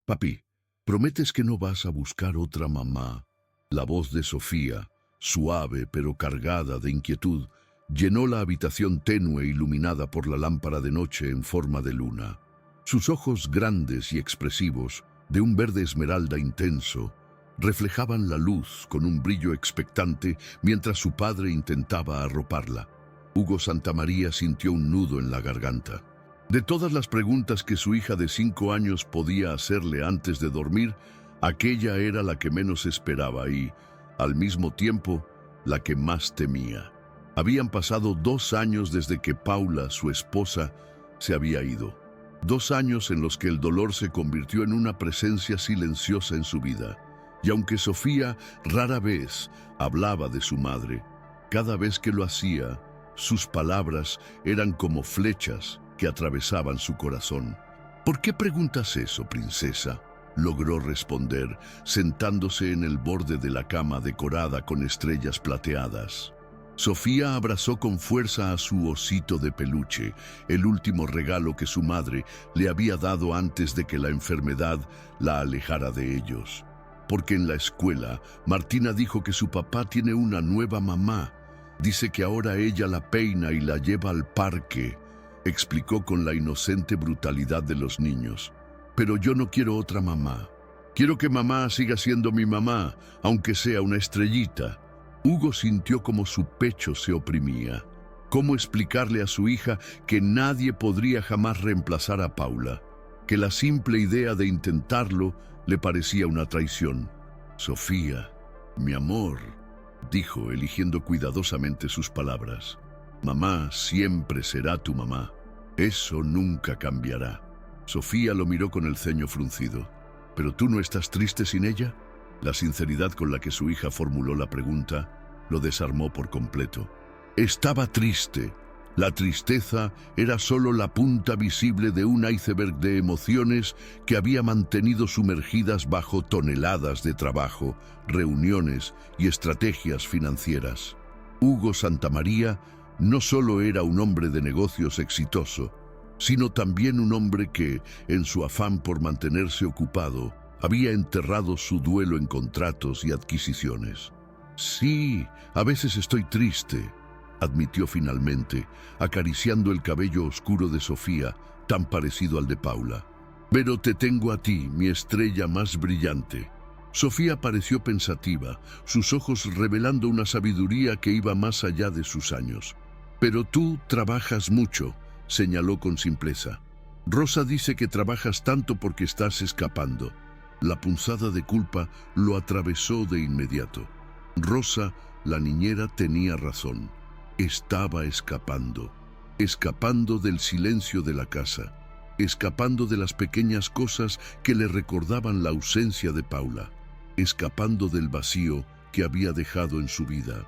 Papi, ¿prometes que no vas a buscar otra mamá? La voz de Sofía, suave pero cargada de inquietud, llenó la habitación tenue iluminada por la lámpara de noche en forma de luna. Sus ojos grandes y expresivos, de un verde esmeralda intenso, reflejaban la luz con un brillo expectante mientras su padre intentaba arroparla. Hugo Santamaría sintió un nudo en la garganta. De todas las preguntas que su hija de 5 años podía hacerle antes de dormir, aquella era la que menos esperaba y, al mismo tiempo, la que más temía. Habían pasado 2 años desde que Paula, su esposa, se había ido. 2 años en los que el dolor se convirtió en una presencia silenciosa en su vida. Y aunque Sofía rara vez hablaba de su madre, cada vez que lo hacía, sus palabras eran como flechas que atravesaban su corazón. ¿Por qué preguntas eso, princesa?, logró responder, sentándose en el borde de la cama decorada con estrellas plateadas. Sofía abrazó con fuerza a su osito de peluche, el último regalo que su madre le había dado antes de que la enfermedad la alejara de ellos. Porque en la escuela, Martina dijo que su papá tiene una nueva mamá. Dice que ahora ella la peina y la lleva al parque, explicó con la inocente brutalidad de los niños. Pero yo no quiero otra mamá. Quiero que mamá siga siendo mi mamá, aunque sea una estrellita. Hugo sintió como su pecho se oprimía. ¿Cómo explicarle a su hija que nadie podría jamás reemplazar a Paula? Que la simple idea de intentarlo le parecía una traición. Sofía, mi amor, dijo, eligiendo cuidadosamente sus palabras. Mamá siempre será tu mamá. Eso nunca cambiará. Sofía lo miró con el ceño fruncido. ¿Pero tú no estás triste sin ella? La sinceridad con la que su hija formuló la pregunta lo desarmó por completo. Estaba triste. La tristeza era solo la punta visible de un iceberg de emociones que había mantenido sumergidas bajo toneladas de trabajo, reuniones y estrategias financieras. Hugo Santamaría no solo era un hombre de negocios exitoso, sino también un hombre que, en su afán por mantenerse ocupado, había enterrado su duelo en contratos y adquisiciones. Sí, a veces estoy triste, admitió finalmente, acariciando el cabello oscuro de Sofía, tan parecido al de Paula. Pero te tengo a ti, mi estrella más brillante. Sofía pareció pensativa, sus ojos revelando una sabiduría que iba más allá de sus años. Pero tú trabajas mucho, señaló con simpleza. Rosa dice que trabajas tanto porque estás escapando. La punzada de culpa lo atravesó de inmediato. Rosa, la niñera, tenía razón. Estaba escapando. Escapando del silencio de la casa. Escapando de las pequeñas cosas que le recordaban la ausencia de Paula. Escapando del vacío que había dejado en su vida.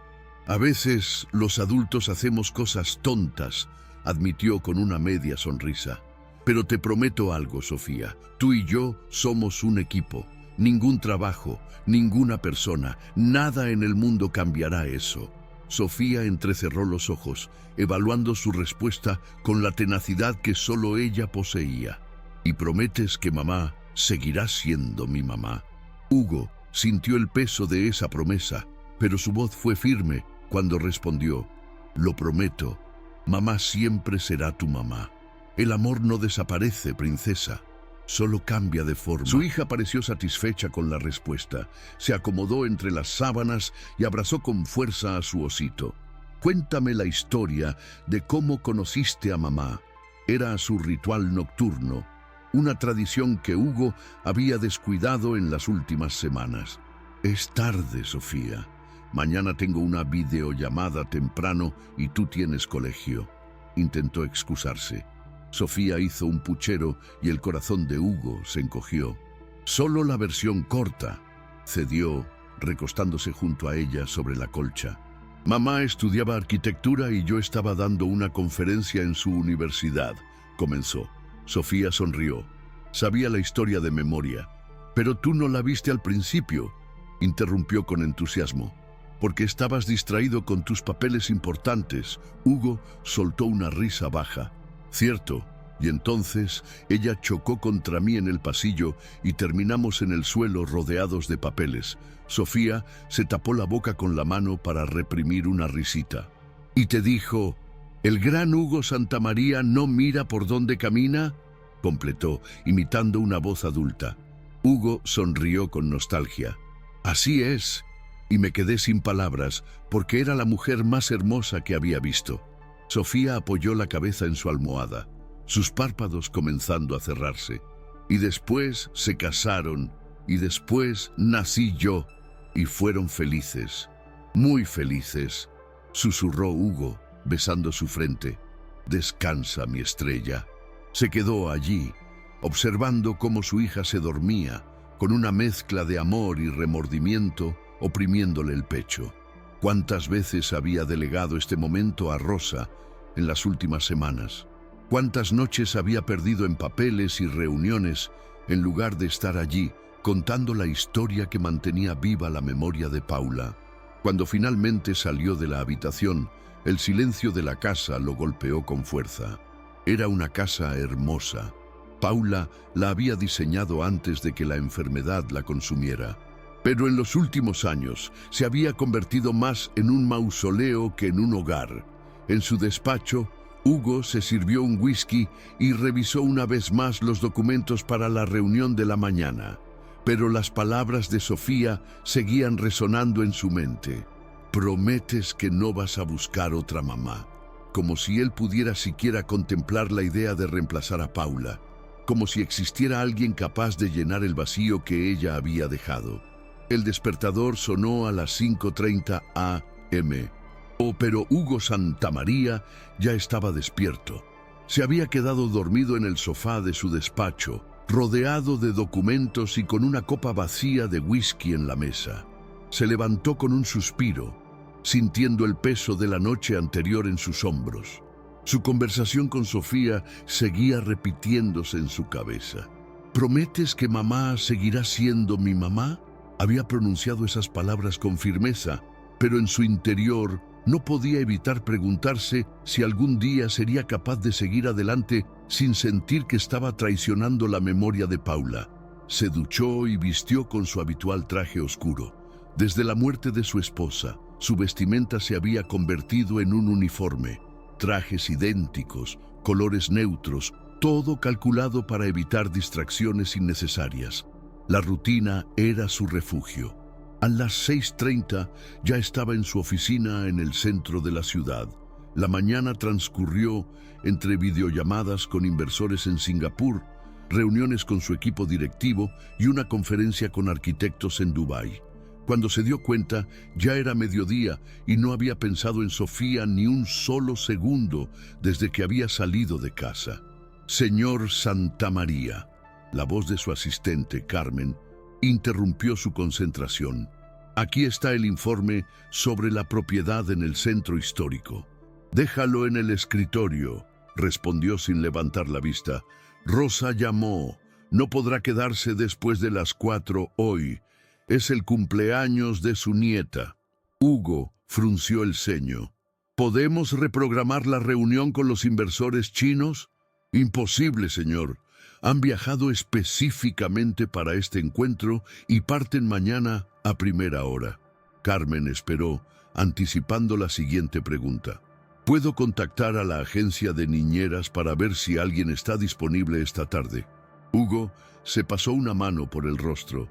A veces los adultos hacemos cosas tontas, admitió con una media sonrisa. Pero te prometo algo, Sofía. Tú y yo somos un equipo. Ningún trabajo, ninguna persona, nada en el mundo cambiará eso. Sofía entrecerró los ojos, evaluando su respuesta con la tenacidad que solo ella poseía. ¿Y prometes que mamá seguirá siendo mi mamá? Hugo sintió el peso de esa promesa, pero su voz fue firme cuando respondió: lo prometo, mamá siempre será tu mamá. El amor no desaparece, princesa, solo cambia de forma. Su hija pareció satisfecha con la respuesta. Se acomodó entre las sábanas y abrazó con fuerza a su osito. Cuéntame la historia de cómo conociste a mamá. Era su ritual nocturno, una tradición que Hugo había descuidado en las últimas semanas. Es tarde, Sofía. Mañana tengo una videollamada temprano y tú tienes colegio. Intentó excusarse. Sofía hizo un puchero y el corazón de Hugo se encogió. Solo la versión corta, cedió, recostándose junto a ella sobre la colcha. Mamá estudiaba arquitectura y yo estaba dando una conferencia en su universidad, comenzó. Sofía sonrió. Sabía la historia de memoria. Pero tú no la viste al principio, interrumpió con entusiasmo. Porque estabas distraído con tus papeles importantes. Hugo soltó una risa baja. Cierto, Y entonces ella chocó contra mí en el pasillo y terminamos en el suelo rodeados de papeles. Sofía se tapó la boca con la mano para reprimir una risita. Y te dijo, «¿El gran Hugo Santamaría no mira por dónde camina?», completó, imitando una voz adulta. Hugo sonrió con nostalgia. «Así es», y me quedé sin palabras, porque era la mujer más hermosa que había visto. Sofía apoyó la cabeza en su almohada, sus párpados comenzando a cerrarse. Y después se casaron, y después nací yo, y fueron felices, muy felices, susurró Hugo, besando su frente. «Descansa, mi estrella». Se quedó allí, observando cómo su hija se dormía, con una mezcla de amor y remordimiento oprimiéndole el pecho. ¿Cuántas veces había delegado este momento a Rosa en las últimas semanas? ¿Cuántas noches había perdido en papeles y reuniones en lugar de estar allí, contando la historia que mantenía viva la memoria de Paula? Cuando finalmente salió de la habitación, el silencio de la casa lo golpeó con fuerza. Era una casa hermosa. Paula la había diseñado antes de que la enfermedad la consumiera. Pero en los últimos años se había convertido más en un mausoleo que en un hogar. En su despacho, Hugo se sirvió un whisky y revisó una vez más los documentos para la reunión de la mañana. Pero las palabras de Sofía seguían resonando en su mente. «Prometes que no vas a buscar otra mamá», como si él pudiera siquiera contemplar la idea de reemplazar a Paula, como si existiera alguien capaz de llenar el vacío que ella había dejado. El despertador sonó a las 5:30 a.m. Pero Hugo Santamaría ya estaba despierto. Se había quedado dormido en el sofá de su despacho, rodeado de documentos y con una copa vacía de whisky en la mesa. Se levantó con un suspiro, sintiendo el peso de la noche anterior en sus hombros. Su conversación con Sofía seguía repitiéndose en su cabeza. «¿Prometes que mamá seguirá siendo mi mamá?». Había pronunciado esas palabras con firmeza, pero en su interior no podía evitar preguntarse si algún día sería capaz de seguir adelante sin sentir que estaba traicionando la memoria de Paula. Se duchó y vistió con su habitual traje oscuro. Desde la muerte de su esposa, su vestimenta se había convertido en un uniforme. Trajes idénticos, colores neutros, todo calculado para evitar distracciones innecesarias. La rutina era su refugio. A las 6:30 ya estaba en su oficina en el centro de la ciudad. La mañana transcurrió entre videollamadas con inversores en Singapur, reuniones con su equipo directivo y una conferencia con arquitectos en Dubái. Cuando se dio cuenta, ya era mediodía y no había pensado en Sofía ni un solo segundo desde que había salido de casa. «Señor Santamaría», la voz de su asistente, Carmen, interrumpió su concentración. «Aquí está el informe sobre la propiedad en el centro histórico». «Déjalo en el escritorio», respondió sin levantar la vista. «Rosa llamó. No podrá quedarse después de las 4 hoy. Es el cumpleaños de su nieta». Hugo frunció el ceño. «¿Podemos reprogramar la reunión con los inversores chinos?» «Imposible, señor. Han viajado específicamente para este encuentro y parten mañana a primera hora». Carmen esperó, anticipando la siguiente pregunta. «¿Puedo contactar a la agencia de niñeras para ver si alguien está disponible esta tarde?» Hugo se pasó una mano por el rostro.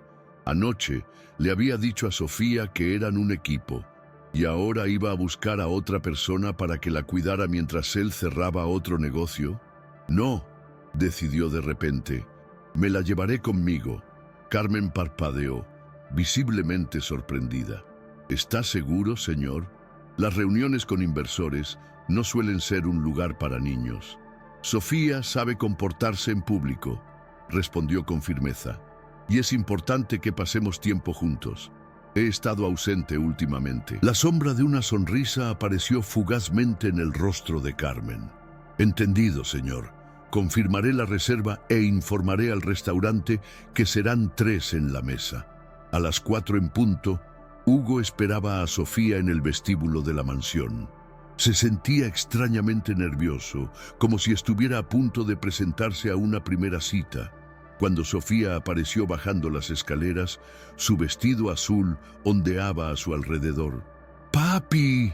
Anoche le había dicho a Sofía que eran un equipo, y ahora iba a buscar a otra persona para que la cuidara mientras él cerraba otro negocio. «No», decidió de repente, «me la llevaré conmigo». Carmen parpadeó, visiblemente sorprendida. «¿Está seguro, señor? Las reuniones con inversores no suelen ser un lugar para niños». «Sofía sabe comportarse en público», respondió con firmeza. «Y es importante que pasemos tiempo juntos. He estado ausente últimamente». La sombra de una sonrisa apareció fugazmente en el rostro de Carmen. «Entendido, señor. Confirmaré la reserva e informaré al restaurante que serán 3 en la mesa». A las 4 en punto, Hugo esperaba a Sofía en el vestíbulo de la mansión. Se sentía extrañamente nervioso, como si estuviera a punto de presentarse a una primera cita. Cuando Sofía apareció bajando las escaleras, su vestido azul ondeaba a su alrededor. ¡Papi!,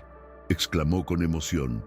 exclamó con emoción.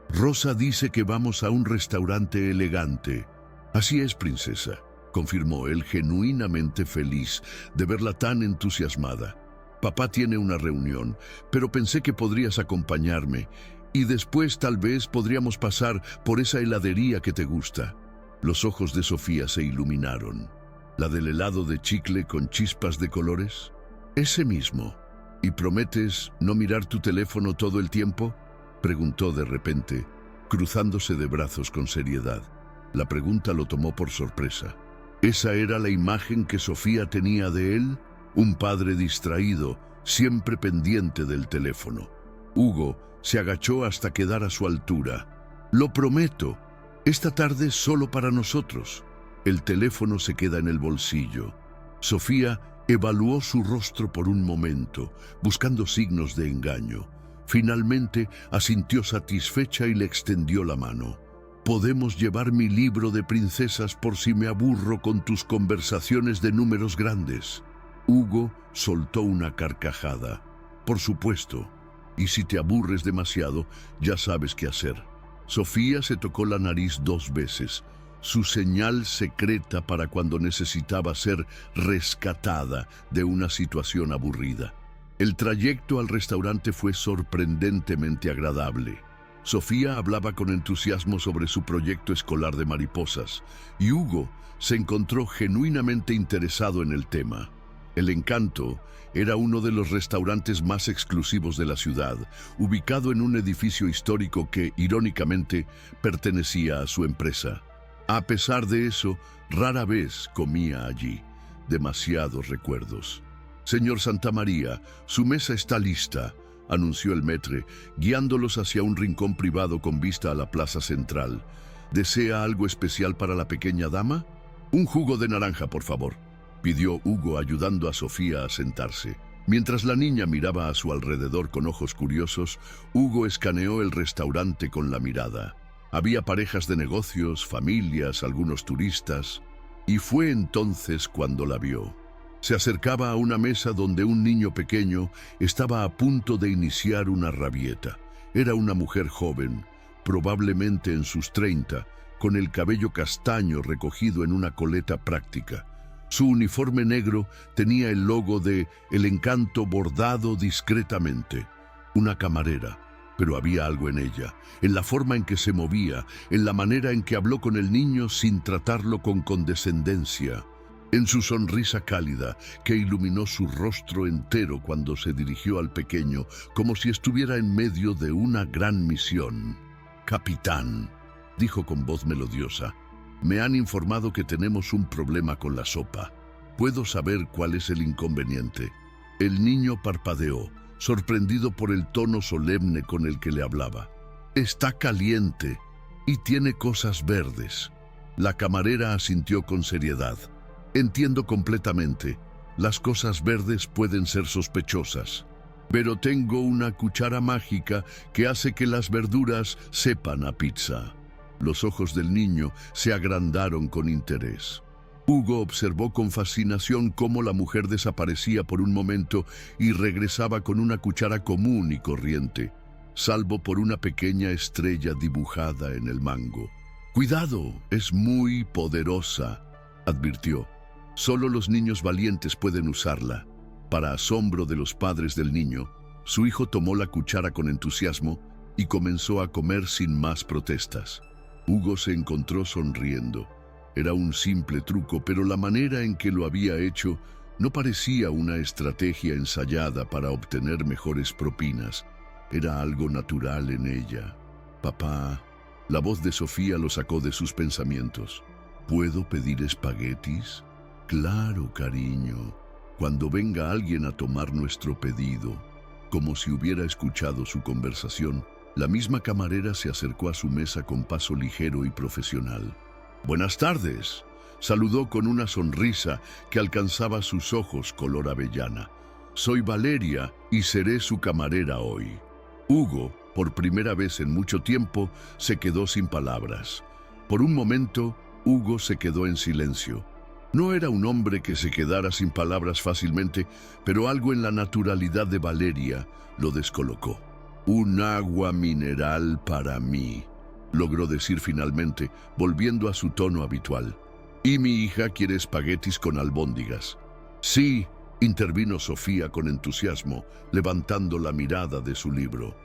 Rosa dice que vamos a un restaurante elegante. Así es, princesa, confirmó él, genuinamente feliz de verla tan entusiasmada. Papá tiene una reunión, pero pensé que podrías acompañarme y después tal vez podríamos pasar por esa heladería que te gusta. Los ojos de Sofía se iluminaron. ¿La del helado de chicle con chispas de colores? Ese mismo. ¿Y prometes no mirar tu teléfono todo el tiempo?, preguntó de repente, cruzándose de brazos con seriedad. La pregunta lo tomó por sorpresa. ¿Esa era la imagen que Sofía tenía de él? Un padre distraído, siempre pendiente del teléfono. Hugo se agachó hasta quedar a su altura. Lo prometo, esta tarde solo para nosotros. El teléfono se queda en el bolsillo. Sofía evaluó su rostro por un momento, buscando signos de engaño. Finalmente asintió satisfecha y le extendió la mano. Podemos llevar mi libro de princesas por si me aburro con tus conversaciones de números grandes. Hugo soltó una carcajada. Por supuesto. Y si te aburres demasiado, ya sabes qué hacer. Sofía se tocó la nariz 2 veces, su señal secreta para cuando necesitaba ser rescatada de una situación aburrida. El trayecto al restaurante fue sorprendentemente agradable. Sofía hablaba con entusiasmo sobre su proyecto escolar de mariposas, y Hugo se encontró genuinamente interesado en el tema. El Encanto era uno de los restaurantes más exclusivos de la ciudad, ubicado en un edificio histórico que, irónicamente, pertenecía a su empresa. A pesar de eso, rara vez comía allí. Demasiados recuerdos. Señor Santamaría, su mesa está lista, anunció el maître, guiándolos hacia un rincón privado con vista a la plaza central. ¿Desea algo especial para la pequeña dama? Un jugo de naranja, por favor, pidió Hugo, ayudando a Sofía a sentarse. Mientras la niña miraba a su alrededor con ojos curiosos, Hugo escaneó el restaurante con la mirada. Había parejas de negocios, familias, algunos turistas, y fue entonces cuando la vio. Se acercaba a una mesa donde un niño pequeño estaba a punto de iniciar una rabieta. Era una mujer joven, probablemente en sus 30, con el cabello castaño recogido en una coleta práctica. Su uniforme negro tenía el logo de El Encanto bordado discretamente. Una camarera, pero había algo en ella, en la forma en que se movía, en la manera en que habló con el niño sin tratarlo con condescendencia, en su sonrisa cálida que iluminó su rostro entero cuando se dirigió al pequeño, como si estuviera en medio de una gran misión. «Capitán», dijo con voz melodiosa, «me han informado que tenemos un problema con la sopa. ¿Puedo saber cuál es el inconveniente?» El niño parpadeó, sorprendido por el tono solemne con el que le hablaba. «Está caliente y tiene cosas verdes». La camarera asintió con seriedad. «Entiendo completamente. Las cosas verdes pueden ser sospechosas. Pero tengo una cuchara mágica que hace que las verduras sepan a pizza». Los ojos del niño se agrandaron con interés. Hugo observó con fascinación cómo la mujer desaparecía por un momento y regresaba con una cuchara común y corriente, salvo por una pequeña estrella dibujada en el mango. «Cuidado, es muy poderosa», advirtió. «Solo los niños valientes pueden usarla». Para asombro de los padres del niño, su hijo tomó la cuchara con entusiasmo y comenzó a comer sin más protestas. Hugo se encontró sonriendo. Era un simple truco, pero la manera en que lo había hecho no parecía una estrategia ensayada para obtener mejores propinas. Era algo natural en ella. «Papá», la voz de Sofía lo sacó de sus pensamientos. «¿Puedo pedir espaguetis?» «Claro, cariño, cuando venga alguien a tomar nuestro pedido». Como si hubiera escuchado su conversación, la misma camarera se acercó a su mesa con paso ligero y profesional. «Buenas tardes», saludó con una sonrisa que alcanzaba sus ojos color avellana. «Soy Valeria y seré su camarera hoy». Hugo, Por primera vez en mucho tiempo, se quedó sin palabras. Por un momento, Hugo se quedó en silencio. No era un hombre que se quedara sin palabras fácilmente, pero algo en la naturalidad de Valeria lo descolocó. «Un agua mineral para mí», logró decir finalmente, volviendo a su tono habitual. «Y mi hija quiere espaguetis con albóndigas». «Sí», intervino Sofía con entusiasmo, levantando la mirada de su libro.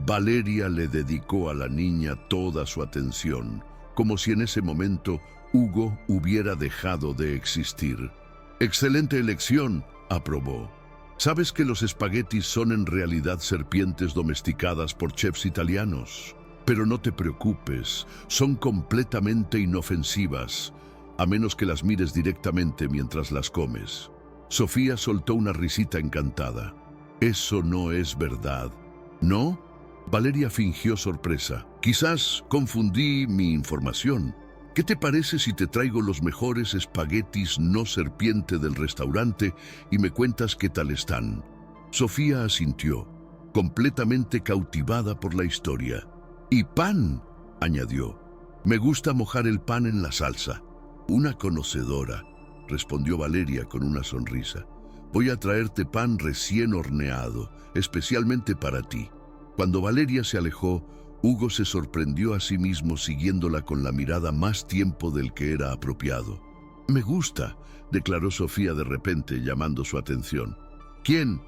Valeria le dedicó a la niña toda su atención, como si en ese momento Hugo hubiera dejado de existir. «Excelente elección», aprobó. «¿Sabes que los espaguetis son en realidad serpientes domesticadas por chefs italianos? Pero no te preocupes, son completamente inofensivas, a menos que las mires directamente mientras las comes». Sofía soltó una risita encantada. «Eso no es verdad». «¿No?». Valeria fingió sorpresa. «Quizás confundí mi información. ¿Qué te parece si te traigo los mejores espaguetis no serpiente del restaurante y me cuentas qué tal están?» Sofía asintió, completamente cautivada por la historia. «Y pan», añadió. «Me gusta mojar el pan en la salsa». «Una conocedora», respondió Valeria con una sonrisa. «Voy a traerte pan recién horneado, especialmente para ti». Cuando Valeria se alejó, Hugo se sorprendió a sí mismo siguiéndola con la mirada más tiempo del que era apropiado. «Me gusta», declaró Sofía de repente, llamando su atención. «¿Quién?»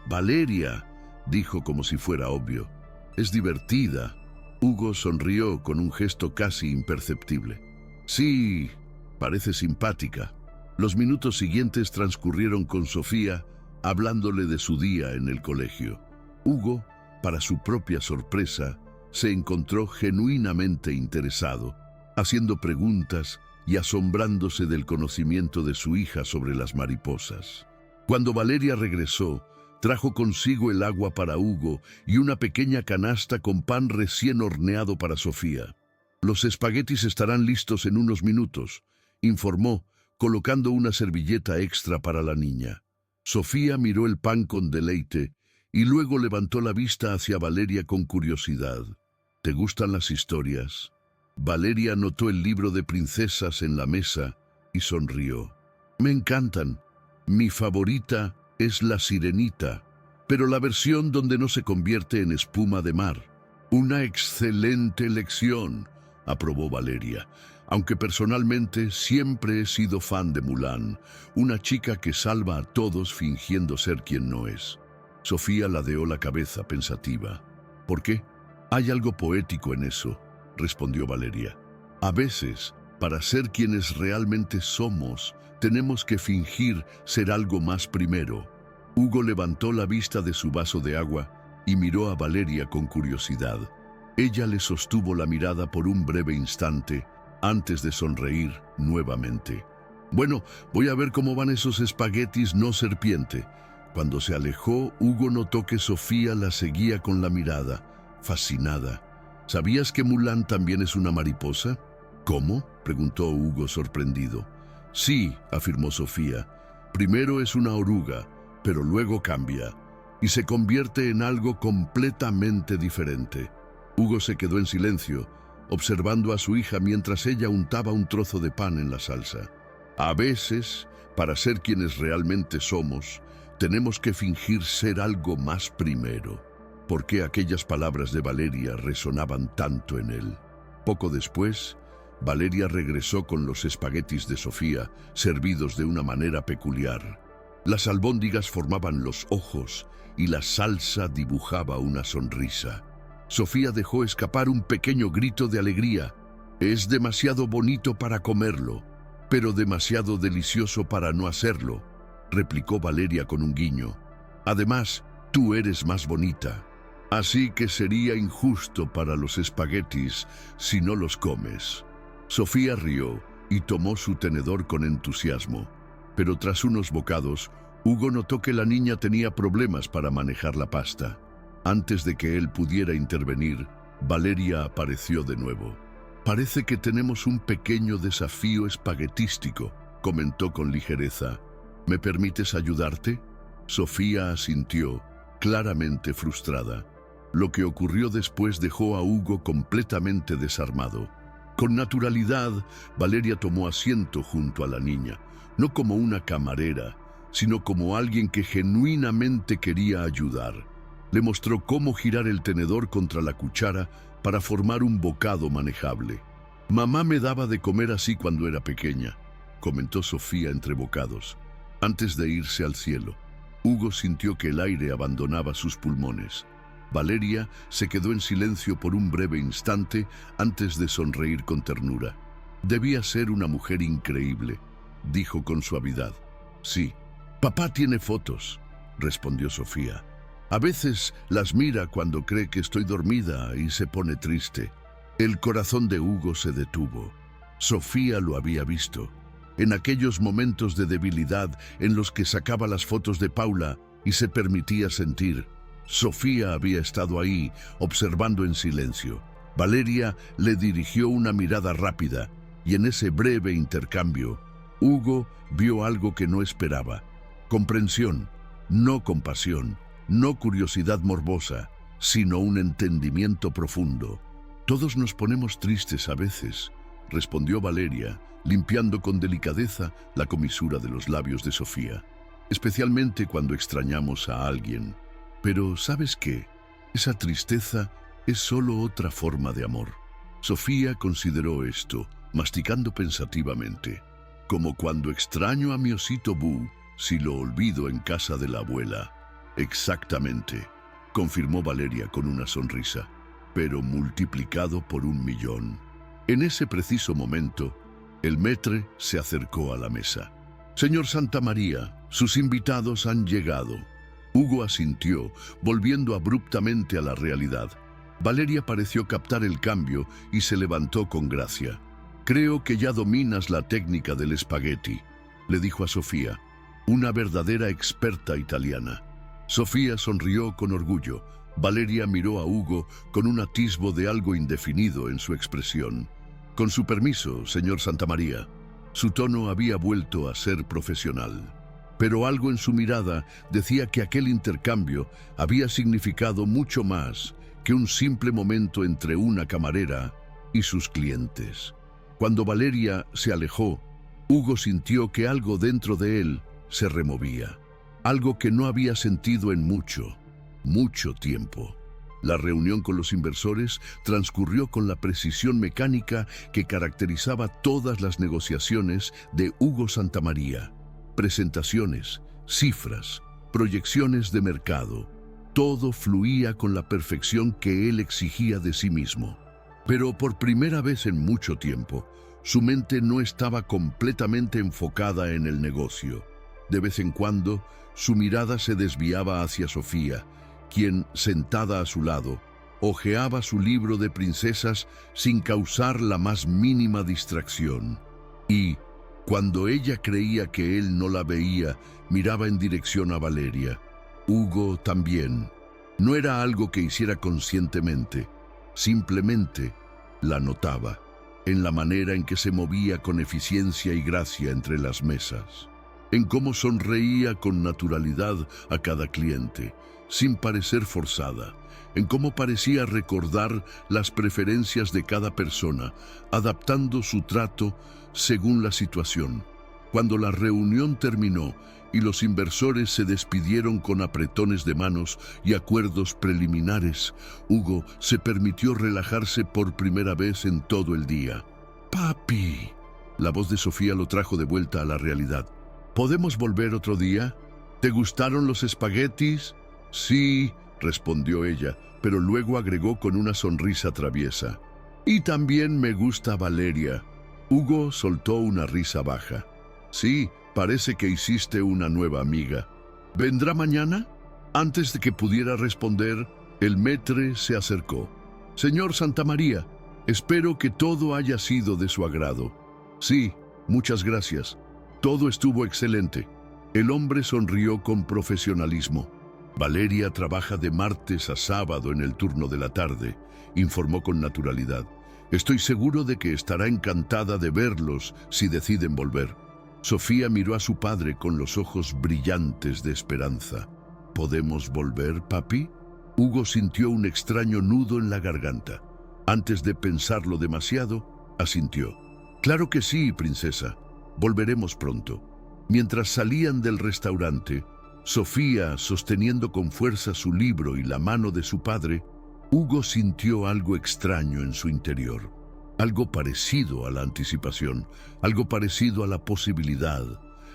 «Valeria», dijo como si fuera obvio. «Es divertida». Hugo sonrió con un gesto casi imperceptible. «Sí, parece simpática». Los minutos siguientes transcurrieron con Sofía, hablándole de su día en el colegio. Hugo, para su propia sorpresa, se encontró genuinamente interesado, haciendo preguntas y asombrándose del conocimiento de su hija sobre las mariposas. Cuando Valeria regresó, trajo consigo el agua para Hugo y una pequeña canasta con pan recién horneado para Sofía. «Los espaguetis estarán listos en unos minutos», informó, colocando una servilleta extra para la niña. Sofía miró el pan con deleite y luego levantó la vista hacia Valeria con curiosidad. «¿Te gustan las historias?». Valeria notó el libro de princesas en la mesa y sonrió. «Me encantan. Mi favorita es La Sirenita, pero la versión donde no se convierte en espuma de mar». «Una excelente elección», aprobó Valeria, aunque personalmente siempre he sido fan de Mulan, una chica que salva a todos fingiendo ser quien no es. Sofía ladeó la cabeza pensativa. «¿Por qué?». «Hay algo poético en eso», respondió Valeria. «A veces, para ser quienes realmente somos, tenemos que fingir ser algo más primero». Hugo levantó la vista de su vaso de agua y miró a Valeria con curiosidad. Ella le sostuvo la mirada por un breve instante, antes de sonreír nuevamente. «Bueno, voy a ver cómo van esos espaguetis no serpiente». Cuando se alejó, Hugo notó que Sofía la seguía con la mirada, fascinada. «¿Sabías que Mulan también es una mariposa?». «¿Cómo?», preguntó Hugo sorprendido. «Sí», afirmó Sofía. «Primero es una oruga, pero luego cambia y se convierte en algo completamente diferente». Hugo se quedó en silencio, observando a su hija mientras ella untaba un trozo de pan en la salsa. «A veces, para ser quienes realmente somos, tenemos que fingir ser algo más primero». ¿Por qué aquellas palabras de Valeria resonaban tanto en él? Poco después, Valeria regresó con los espaguetis de Sofía, servidos de una manera peculiar. Las albóndigas formaban los ojos y la salsa dibujaba una sonrisa. Sofía dejó escapar un pequeño grito de alegría. «Es demasiado bonito para comerlo, pero demasiado delicioso para no hacerlo», replicó Valeria con un guiño. «Además, tú eres más bonita. Así que sería injusto para los espaguetis si no los comes». Sofía rió y tomó su tenedor con entusiasmo, pero tras unos bocados, Hugo notó que la niña tenía problemas para manejar la pasta. Antes de que él pudiera intervenir, Valeria apareció de nuevo. «Parece que tenemos un pequeño desafío espaguetístico», comentó con ligereza. «¿Me permites ayudarte?». Sofía asintió, claramente frustrada. Lo que ocurrió después dejó a Hugo completamente desarmado. Con naturalidad, Valeria tomó asiento junto a la niña, no como una camarera, sino como alguien que genuinamente quería ayudar. Le mostró cómo girar el tenedor contra la cuchara para formar un bocado manejable. «Mamá me daba de comer así cuando era pequeña», comentó Sofía entre bocados. Antes de irse al cielo, Hugo sintió que el aire abandonaba sus pulmones. Valeria se quedó en silencio por un breve instante antes de sonreír con ternura. «Debía ser una mujer increíble», dijo con suavidad. «Sí, papá tiene fotos», respondió Sofía. «A veces las mira cuando cree que estoy dormida y se pone triste». El corazón de Hugo se detuvo. Sofía lo había visto. En aquellos momentos de debilidad en los que sacaba las fotos de Paula y se permitía sentir. Sofía había estado ahí, observando en silencio. Valeria le dirigió una mirada rápida, y en ese breve intercambio, Hugo vio algo que no esperaba. Comprensión, no compasión, no curiosidad morbosa, sino un entendimiento profundo. «Todos nos ponemos tristes a veces», respondió Valeria, limpiando con delicadeza la comisura de los labios de Sofía. «Especialmente cuando extrañamos a alguien. Pero, ¿sabes qué? Esa tristeza es solo otra forma de amor». Sofía consideró esto, masticando pensativamente. «Como cuando extraño a mi osito Boo, si lo olvido en casa de la abuela». «Exactamente», confirmó Valeria con una sonrisa, «pero multiplicado por 1.000.000». En ese preciso momento, el maître se acercó a la mesa. «Señor Santamaría, sus invitados han llegado». Hugo asintió, volviendo abruptamente a la realidad. Valeria pareció captar el cambio y se levantó con gracia. «Creo que ya dominas la técnica del espagueti», le dijo a Sofía, una verdadera experta italiana. Sofía sonrió con orgullo. Valeria miró a Hugo con un atisbo de algo indefinido en su expresión. «Con su permiso, señor Santamaría». Su tono había vuelto a ser profesional. Pero algo en su mirada decía que aquel intercambio había significado mucho más que un simple momento entre una camarera y sus clientes. Cuando Valeria se alejó, Hugo sintió que algo dentro de él se removía. Algo que no había sentido en mucho tiempo. La reunión con los inversores transcurrió con la precisión mecánica que caracterizaba todas las negociaciones de Hugo Santamaría. Presentaciones, cifras, proyecciones de mercado. Todo fluía con la perfección que él exigía de sí mismo. Pero por primera vez en mucho tiempo, su mente no estaba completamente enfocada en el negocio. De vez en cuando, su mirada se desviaba hacia Sofía, quien, sentada a su lado, hojeaba su libro de princesas sin causar la más mínima distracción. Y, cuando ella creía que él no la veía, miraba en dirección a Valeria. Hugo también. No era algo que hiciera conscientemente, simplemente la notaba, en la manera en que se movía con eficiencia y gracia entre las mesas, en cómo sonreía con naturalidad a cada cliente, sin parecer forzada, en cómo parecía recordar las preferencias de cada persona, adaptando su trato según la situación. Cuando la reunión terminó y los inversores se despidieron con apretones de manos y acuerdos preliminares, Hugo se permitió relajarse por primera vez en todo el día. «Papi», la voz de Sofía lo trajo de vuelta a la realidad. «¿Podemos volver otro día? ¿Te gustaron los espaguetis?» «Sí», respondió ella, pero luego agregó con una sonrisa traviesa. «Y también me gusta Valeria». Hugo soltó una risa baja. «Sí, parece que hiciste una nueva amiga. ¿Vendrá mañana?» Antes de que pudiera responder, el maître se acercó. «Señor Santamaría, espero que todo haya sido de su agrado». «Sí, muchas gracias. Todo estuvo excelente». El hombre sonrió con profesionalismo. «Valeria trabaja de martes a sábado en el turno de la tarde», informó con naturalidad. «Estoy seguro de que estará encantada de verlos si deciden volver». Sofía miró a su padre con los ojos brillantes de esperanza. «¿Podemos volver, papi?». Hugo sintió un extraño nudo en la garganta. Antes de pensarlo demasiado, asintió. «Claro que sí, princesa. Volveremos pronto». Mientras salían del restaurante, Sofía sosteniendo con fuerza su libro y la mano de su padre, Hugo sintió algo extraño en su interior. Algo parecido a la anticipación, algo parecido a la posibilidad.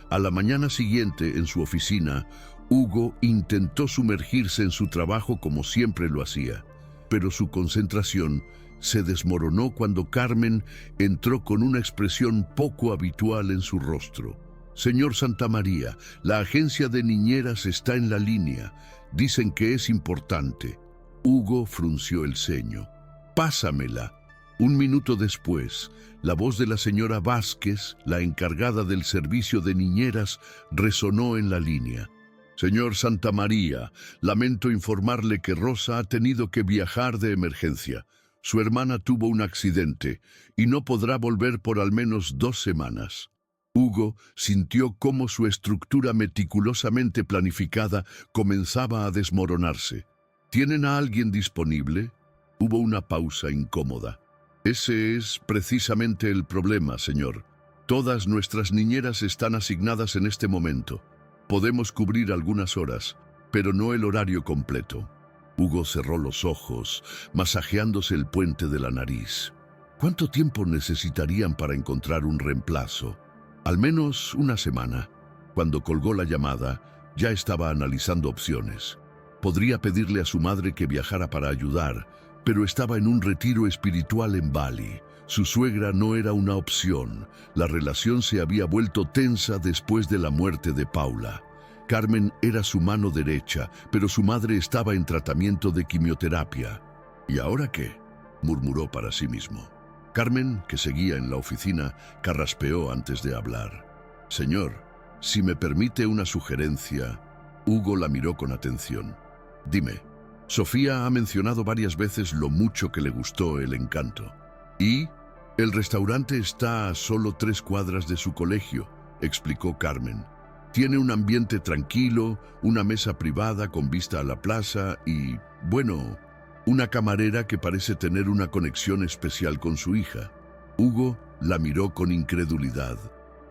A la mañana siguiente, en su oficina, Hugo intentó sumergirse en su trabajo como siempre lo hacía, pero su concentración se desmoronó cuando Carmen entró con una expresión poco habitual en su rostro. «Señor Santamaría, la agencia de niñeras está en la línea. Dicen que es importante». Hugo frunció el ceño. «Pásamela». Un minuto después, la voz de la señora Vázquez, la encargada del servicio de niñeras, resonó en la línea. «Señor Santamaría, lamento informarle que Rosa ha tenido que viajar de emergencia. Su hermana tuvo un accidente y no podrá volver por al menos 2 semanas». Hugo sintió cómo su estructura meticulosamente planificada comenzaba a desmoronarse. «¿Tienen a alguien disponible?» Hubo una pausa incómoda. «Ese es precisamente el problema, señor. Todas nuestras niñeras están asignadas en este momento. Podemos cubrir algunas horas, pero no el horario completo». Hugo cerró los ojos, masajeándose el puente de la nariz. ¿Cuánto tiempo necesitarían para encontrar un reemplazo? Al menos una semana. Cuando colgó la llamada, ya estaba analizando opciones. Podría pedirle a su madre que viajara para ayudar, pero estaba en un retiro espiritual en Bali. Su suegra no era una opción. La relación se había vuelto tensa después de la muerte de Paula. Carmen era su mano derecha, pero su madre estaba en tratamiento de quimioterapia. ¿Y ahora qué?, murmuró para sí mismo. Carmen, que seguía en la oficina, carraspeó antes de hablar. «Señor, si me permite una sugerencia». Hugo la miró con atención. «Dime». Sofía ha mencionado varias veces lo mucho que le gustó El Encanto. «Y el restaurante está a solo 3 cuadras de su colegio», explicó Carmen. «Tiene un ambiente tranquilo, una mesa privada con vista a la plaza y, bueno, una camarera que parece tener una conexión especial con su hija». Hugo la miró con incredulidad.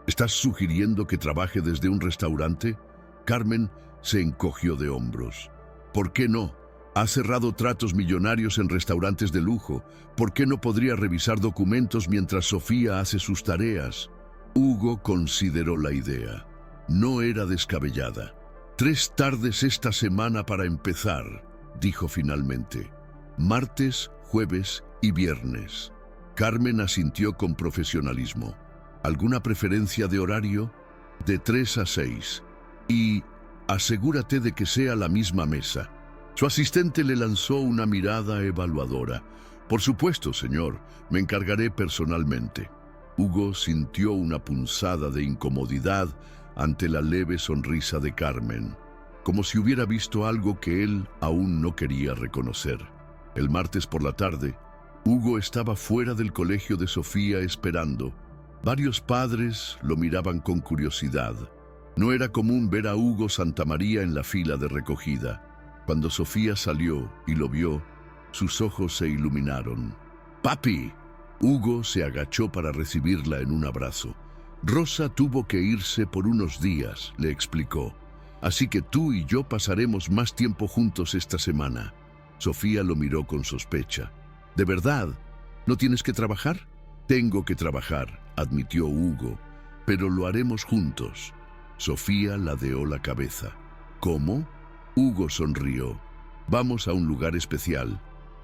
«¿Estás sugiriendo que trabaje desde un restaurante?» Carmen se encogió de hombros. «¿Por qué no? Ha cerrado tratos millonarios en restaurantes de lujo. ¿Por qué no podría revisar documentos mientras Sofía hace sus tareas?» Hugo consideró la idea. No era descabellada. 3 tardes esta semana para empezar, dijo finalmente. Martes, jueves y viernes. Carmen asintió con profesionalismo. ¿Alguna preferencia de horario? De 3 a 6. Y asegúrate de que sea la misma mesa. Su asistente le lanzó una mirada evaluadora. Por supuesto, señor, me encargaré personalmente. Hugo sintió una punzada de incomodidad ante la leve sonrisa de Carmen, como si hubiera visto algo que él aún no quería reconocer. El martes por la tarde, Hugo estaba fuera del colegio de Sofía esperando. Varios padres lo miraban con curiosidad. No era común ver a Hugo Santamaría en la fila de recogida. Cuando Sofía salió y lo vio, sus ojos se iluminaron. «¡Papi!». Hugo se agachó para recibirla en un abrazo. «Rosa tuvo que irse por unos días», le explicó. «Así que tú y yo pasaremos más tiempo juntos esta semana». Sofía lo miró con sospecha. «¿De verdad? ¿No tienes que trabajar?» «Tengo que trabajar», admitió Hugo, «pero lo haremos juntos». Sofía ladeó la cabeza. «¿Cómo?». Hugo sonrió. «Vamos a un lugar especial».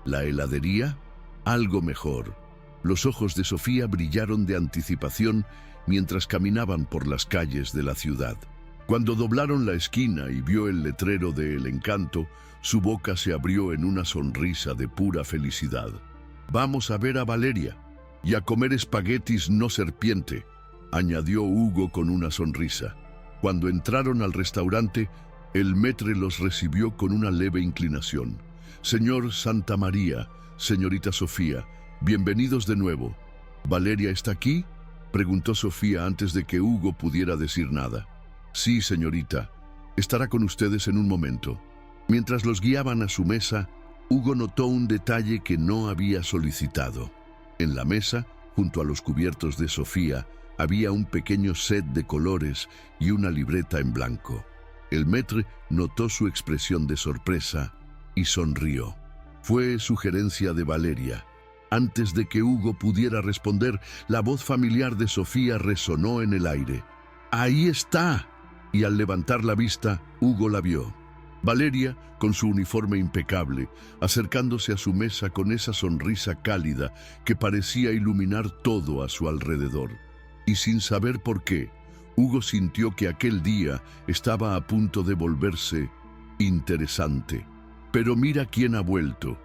«¿La heladería?». «Algo mejor». Los ojos de Sofía brillaron de anticipación mientras caminaban por las calles de la ciudad. Cuando doblaron la esquina y vio el letrero de El Encanto, su boca se abrió en una sonrisa de pura felicidad. «Vamos a ver a Valeria y a comer espaguetis no serpiente», añadió Hugo con una sonrisa. Cuando entraron al restaurante, el maître los recibió con una leve inclinación. «Señor Santamaría, señorita Sofía, bienvenidos de nuevo». «¿Valeria está aquí?», preguntó Sofía antes de que Hugo pudiera decir nada. «Sí, señorita. Estará con ustedes en un momento». Mientras los guiaban a su mesa, Hugo notó un detalle que no había solicitado. En la mesa, junto a los cubiertos de Sofía, había un pequeño set de colores y una libreta en blanco. El maître notó su expresión de sorpresa y sonrió. Fue sugerencia de Valeria. Antes de que Hugo pudiera responder, la voz familiar de Sofía resonó en el aire. ¡Ahí está! Y al levantar la vista, Hugo la vio. Valeria, con su uniforme impecable, acercándose a su mesa con esa sonrisa cálida que parecía iluminar todo a su alrededor. Y sin saber por qué, Hugo sintió que aquel día estaba a punto de volverse interesante. «Pero mira quién ha vuelto»,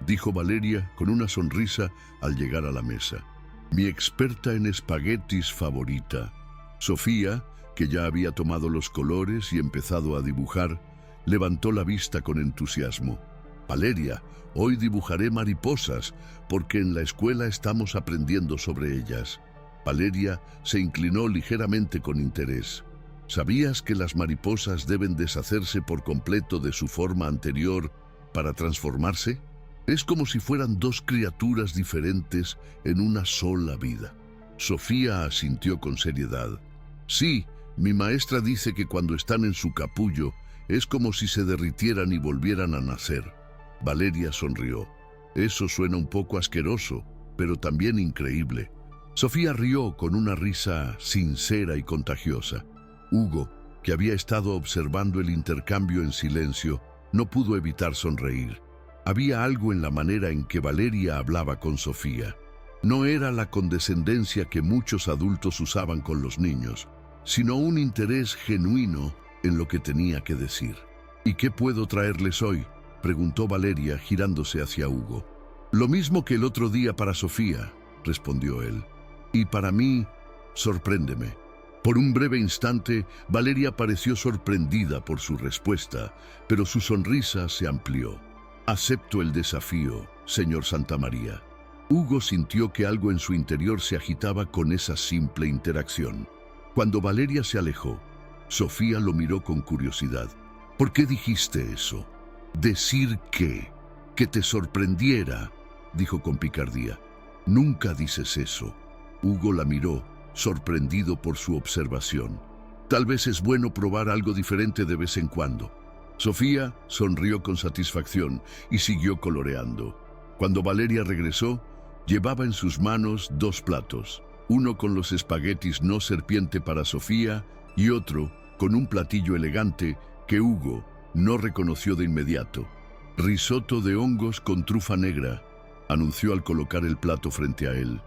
dijo Valeria con una sonrisa al llegar a la mesa. «Mi experta en espaguetis favorita». Sofía, que ya había tomado los colores y empezado a dibujar, levantó la vista con entusiasmo. «Valeria, hoy dibujaré mariposas, porque en la escuela estamos aprendiendo sobre ellas». Valeria se inclinó ligeramente con interés. «¿Sabías que las mariposas deben deshacerse por completo de su forma anterior para transformarse? Es como si fueran dos criaturas diferentes en una sola vida». Sofía asintió con seriedad. «Sí, mi maestra dice que cuando están en su capullo es como si se derritieran y volvieran a nacer». Valeria sonrió. «Eso suena un poco asqueroso, pero también increíble». Sofía rió con una risa sincera y contagiosa. Hugo, que había estado observando el intercambio en silencio, no pudo evitar sonreír. Había algo en la manera en que Valeria hablaba con Sofía. No era la condescendencia que muchos adultos usaban con los niños, sino un interés genuino en lo que tenía que decir. «¿Y qué puedo traerles hoy?», preguntó Valeria girándose hacia Hugo. «Lo mismo que el otro día para Sofía», respondió él. «Y para mí, sorpréndeme». Por un breve instante, Valeria pareció sorprendida por su respuesta, pero su sonrisa se amplió. «Acepto el desafío, señor Santamaría». Hugo sintió que algo en su interior se agitaba con esa simple interacción. Cuando Valeria se alejó, Sofía lo miró con curiosidad. «¿Por qué dijiste eso?» «¿Decir qué? Que te sorprendiera», dijo con picardía. «Nunca dices eso». Hugo la miró, sorprendido por su observación. «Tal vez es bueno probar algo diferente de vez en cuando». Sofía sonrió con satisfacción y siguió coloreando. Cuando Valeria regresó, llevaba en sus manos dos platos, uno con los espaguetis no serpiente para Sofía y otro con un platillo elegante que Hugo no reconoció de inmediato. «Risotto de hongos con trufa negra», anunció al colocar el plato frente a él.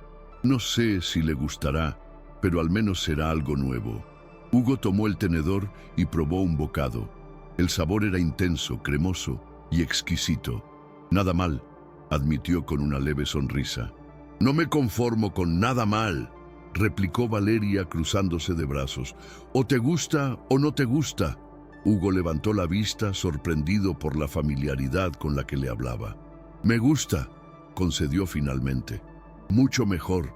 «No sé si le gustará, pero al menos será algo nuevo». Hugo tomó el tenedor y probó un bocado. El sabor era intenso, cremoso y exquisito. «Nada mal», admitió con una leve sonrisa. «No me conformo con nada mal», replicó Valeria cruzándose de brazos. «O te gusta o no te gusta». Hugo levantó la vista, sorprendido por la familiaridad con la que le hablaba. «Me gusta», concedió finalmente. «Mucho mejor»,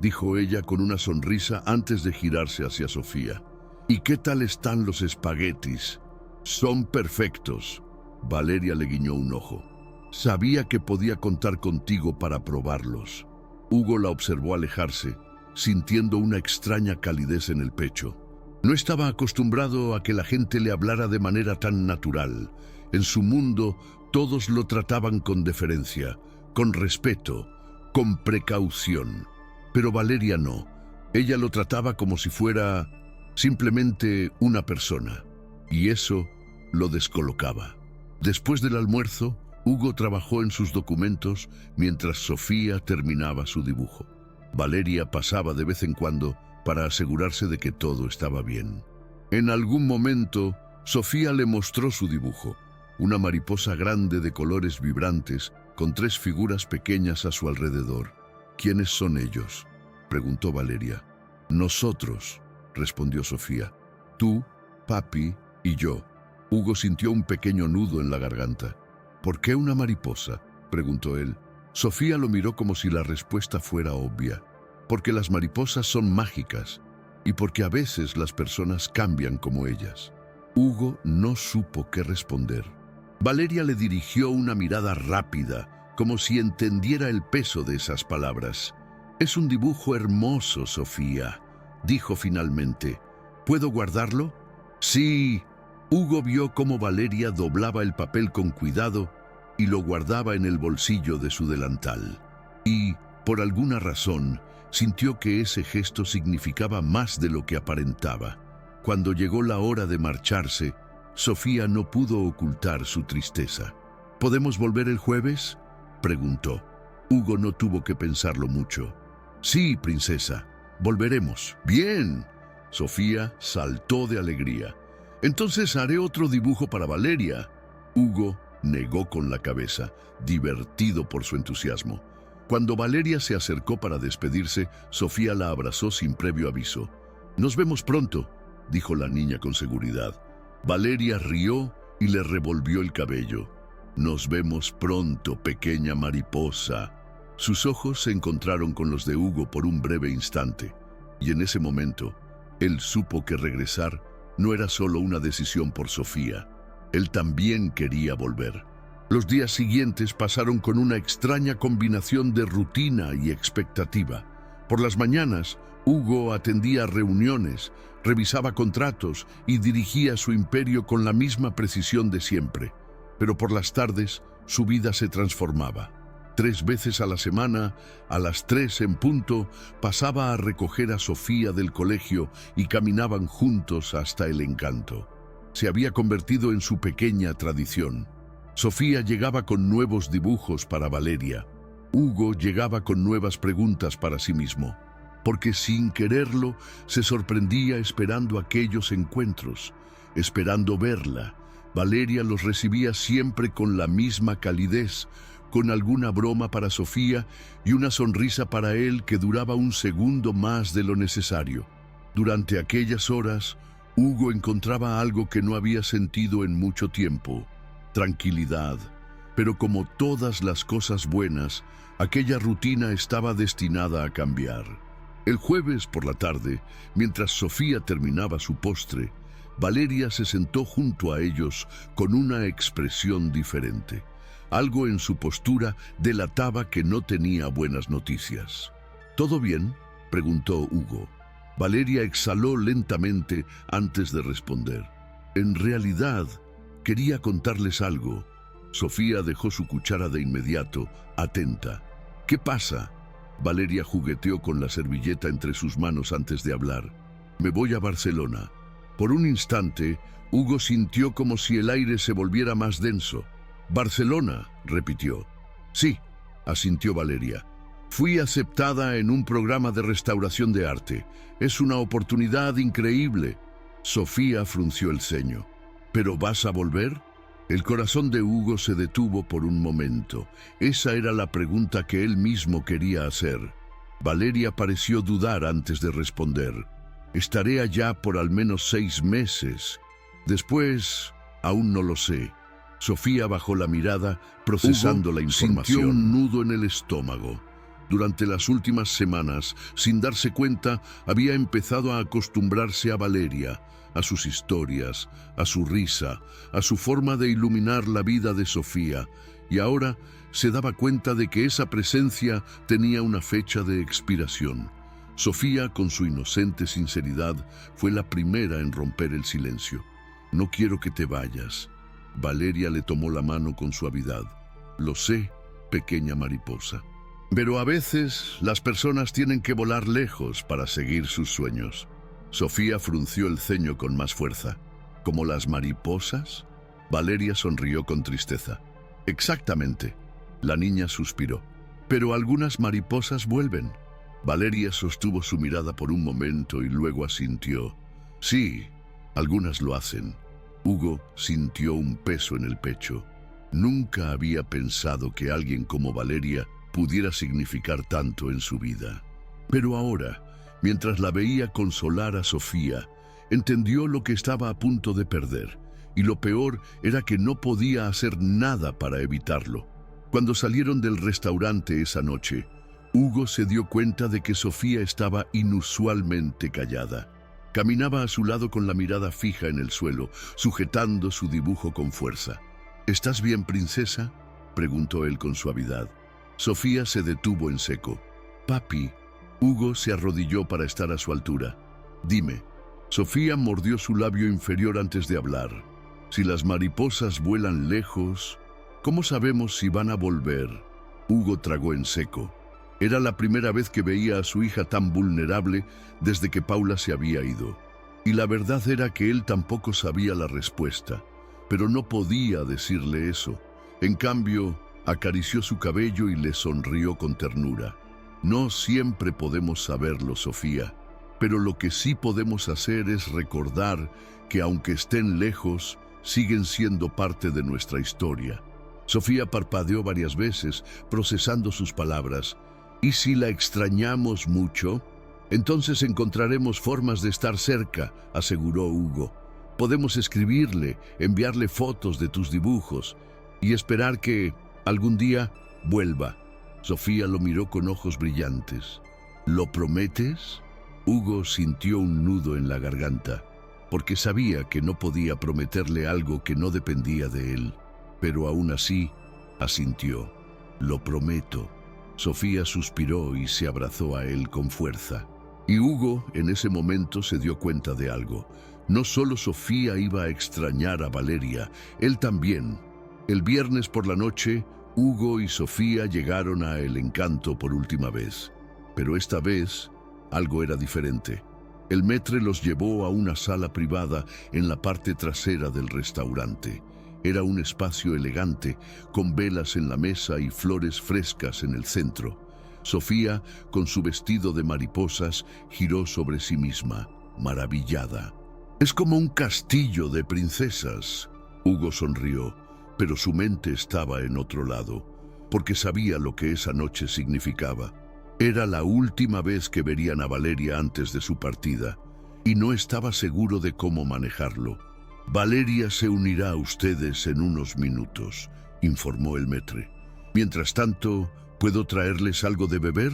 dijo ella con una sonrisa antes de girarse hacia Sofía. «¿Y qué tal están los espaguetis?» «Son perfectos». Valeria le guiñó un ojo. «Sabía que podía contar contigo para probarlos». Hugo la observó alejarse, sintiendo una extraña calidez en el pecho. No estaba acostumbrado a que la gente le hablara de manera tan natural. En su mundo, todos lo trataban con deferencia, con respeto, con precaución. Pero Valeria no. Ella lo trataba como si fuera simplemente una persona. Y eso lo descolocaba. Después del almuerzo, Hugo trabajó en sus documentos mientras Sofía terminaba su dibujo. Valeria pasaba de vez en cuando para asegurarse de que todo estaba bien. En algún momento, Sofía le mostró su dibujo, una mariposa grande de colores vibrantes con 3 figuras pequeñas a su alrededor. «¿Quiénes son ellos?», preguntó Valeria. «Nosotros», respondió Sofía. «Tú, papi y yo». Hugo sintió un pequeño nudo en la garganta. «¿Por qué una mariposa?», preguntó él. Sofía lo miró como si la respuesta fuera obvia. «Porque las mariposas son mágicas y porque a veces las personas cambian como ellas». Hugo no supo qué responder. Valeria le dirigió una mirada rápida, como si entendiera el peso de esas palabras. «Es un dibujo hermoso, Sofía», dijo finalmente. «¿Puedo guardarlo?» «Sí». Hugo vio cómo Valeria doblaba el papel con cuidado y lo guardaba en el bolsillo de su delantal. Y, por alguna razón, sintió que ese gesto significaba más de lo que aparentaba. Cuando llegó la hora de marcharse, Sofía no pudo ocultar su tristeza. «¿Podemos volver el jueves?», preguntó. Hugo no tuvo que pensarlo mucho. «Sí, princesa, volveremos». «Bien». Sofía saltó de alegría. «Entonces haré otro dibujo para Valeria». Hugo negó con la cabeza, divertido por su entusiasmo. Cuando Valeria se acercó para despedirse, Sofía la abrazó sin previo aviso. «Nos vemos pronto», dijo la niña con seguridad. Valeria rió y le revolvió el cabello. «Nos vemos pronto, pequeña mariposa». Sus ojos se encontraron con los de Hugo por un breve instante, y en ese momento, él supo que regresar no era solo una decisión por Sofía. Él también quería volver. Los días siguientes pasaron con una extraña combinación de rutina y expectativa. Por las mañanas, Hugo atendía reuniones, revisaba contratos y dirigía su imperio con la misma precisión de siempre. Pero por las tardes, su vida se transformaba. 3 veces a la semana, a las 3 en punto, pasaba a recoger a Sofía del colegio y caminaban juntos hasta el Encanto. Se había convertido en su pequeña tradición. Sofía llegaba con nuevos dibujos para Valeria. Hugo llegaba con nuevas preguntas para sí mismo, porque sin quererlo se sorprendía esperando aquellos encuentros, esperando verla. Valeria los recibía siempre con la misma calidez, con alguna broma para Sofía y una sonrisa para él que duraba un segundo más de lo necesario. Durante aquellas horas, Hugo encontraba algo que no había sentido en mucho tiempo: tranquilidad. Pero como todas las cosas buenas, aquella rutina estaba destinada a cambiar. El jueves por la tarde, mientras Sofía terminaba su postre, Valeria se sentó junto a ellos con una expresión diferente. Algo en su postura delataba que no tenía buenas noticias. «¿Todo bien?», preguntó Hugo. Valeria exhaló lentamente antes de responder. «En realidad, quería contarles algo». Sofía dejó su cuchara de inmediato, atenta. «¿Qué pasa?». Valeria jugueteó con la servilleta entre sus manos antes de hablar. «Me voy a Barcelona». Por un instante, Hugo sintió como si el aire se volviera más denso. «Barcelona», repitió. «Sí», asintió Valeria. «Fui aceptada en un programa de restauración de arte. Es una oportunidad increíble». Sofía frunció el ceño. «¿Pero vas a volver?». El corazón de Hugo se detuvo por un momento. Esa era la pregunta que él mismo quería hacer. Valeria pareció dudar antes de responder. «Estaré allá por al menos 6 meses. Después, aún no lo sé». Sofía bajó la mirada, procesando Hugo la información. sintió Un nudo en el estómago. Durante las últimas semanas, sin darse cuenta, había empezado a acostumbrarse a Valeria, a sus historias, a su risa, a su forma de iluminar la vida de Sofía, y ahora se daba cuenta de que esa presencia tenía una fecha de expiración. Sofía, con su inocente sinceridad, fue la primera en romper el silencio. «No quiero que te vayas». Valeria le tomó la mano con suavidad. «Lo sé, pequeña mariposa. Pero a veces las personas tienen que volar lejos para seguir sus sueños». Sofía frunció el ceño con más fuerza. «¿Como las mariposas?». Valeria sonrió con tristeza. «Exactamente». La niña suspiró. «Pero algunas mariposas vuelven». Valeria sostuvo su mirada por un momento y luego asintió. «Sí, algunas lo hacen». Hugo sintió un peso en el pecho. Nunca había pensado que alguien como Valeria pudiera significar tanto en su vida. Pero ahora, mientras la veía consolar a Sofía, entendió lo que estaba a punto de perder, y lo peor era que no podía hacer nada para evitarlo. Cuando salieron del restaurante esa noche, Hugo se dio cuenta de que Sofía estaba inusualmente callada. Caminaba a su lado con la mirada fija en el suelo, sujetando su dibujo con fuerza. ¿Estás bien, princesa?, preguntó él con suavidad. Sofía se detuvo en seco. Papi. Hugo se arrodilló para estar a su altura. Dime. Sofía mordió su labio inferior antes de hablar. Si las mariposas vuelan lejos, ¿cómo sabemos si van a volver? Hugo tragó en seco. Era la primera vez que veía a su hija tan vulnerable desde que Paula se había ido. Y la verdad era que él tampoco sabía la respuesta, pero no podía decirle eso. En cambio, acarició su cabello y le sonrió con ternura. No siempre podemos saberlo, Sofía, pero lo que sí podemos hacer es recordar que aunque estén lejos, siguen siendo parte de nuestra historia. Sofía parpadeó varias veces, procesando sus palabras. ¿Y si la extrañamos mucho? Entonces encontraremos formas de estar cerca, aseguró Hugo. Podemos escribirle, enviarle fotos de tus dibujos y esperar que algún día vuelva. Sofía lo miró con ojos brillantes. ¿Lo prometes? Hugo sintió un nudo en la garganta, porque sabía que no podía prometerle algo que no dependía de él. Pero aún así, asintió. Lo prometo. Sofía suspiró y se abrazó a él con fuerza. Y Hugo, en ese momento, se dio cuenta de algo. No solo Sofía iba a extrañar a Valeria, él también. El viernes por la noche, Hugo y Sofía llegaron a El Encanto por última vez. Pero esta vez, algo era diferente. El maître los llevó a una sala privada en la parte trasera del restaurante. Era un espacio elegante, con velas en la mesa y flores frescas en el centro. Sofía, con su vestido de mariposas, giró sobre sí misma, maravillada. «Es como un castillo de princesas». Hugo sonrió, pero su mente estaba en otro lado, porque sabía lo que esa noche significaba. Era la última vez que verían a Valeria antes de su partida, y no estaba seguro de cómo manejarlo. «Valeria se unirá a ustedes en unos minutos», informó el maître. «Mientras tanto, ¿puedo traerles algo de beber?»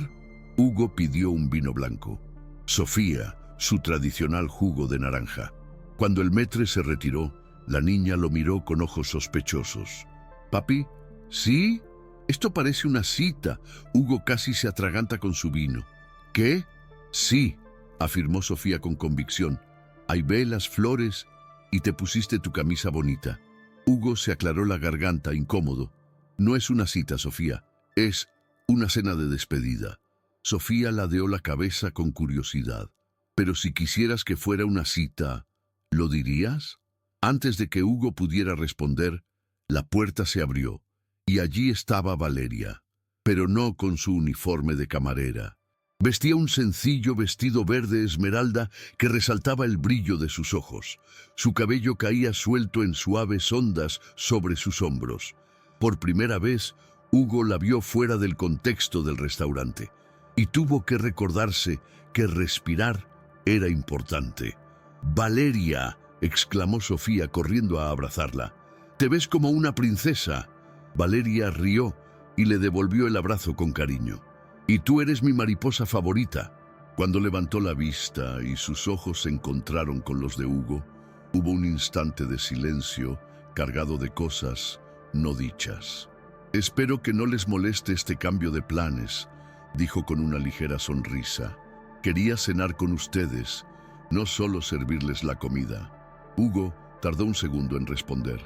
Hugo pidió un vino blanco. Sofía, su tradicional jugo de naranja. Cuando el maître se retiró, la niña lo miró con ojos sospechosos. «¿Papi? ¿Sí? Esto parece una cita». Hugo casi se atraganta con su vino. «¿Qué?» «Sí», afirmó Sofía con convicción. «Hay velas, flores y te pusiste tu camisa bonita». Hugo se aclaró la garganta, incómodo. «No es una cita, Sofía. Es una cena de despedida». Sofía ladeó la cabeza con curiosidad. «Pero si quisieras que fuera una cita, ¿lo dirías?» Antes de que Hugo pudiera responder, la puerta se abrió, y allí estaba Valeria, pero no con su uniforme de camarera. Vestía un sencillo vestido verde esmeralda que resaltaba el brillo de sus ojos. Su cabello caía suelto en suaves ondas sobre sus hombros. Por primera vez, Hugo la vio fuera del contexto del restaurante, y tuvo que recordarse que respirar era importante. «Valeria», exclamó Sofía corriendo a abrazarla. «Te ves como una princesa». Valeria rió y le devolvió el abrazo con cariño. «Y tú eres mi mariposa favorita». Cuando levantó la vista y sus ojos se encontraron con los de Hugo, hubo un instante de silencio cargado de cosas no dichas. «Espero que no les moleste este cambio de planes», dijo con una ligera sonrisa. «Quería cenar con ustedes, no solo servirles la comida». Hugo tardó un segundo en responder.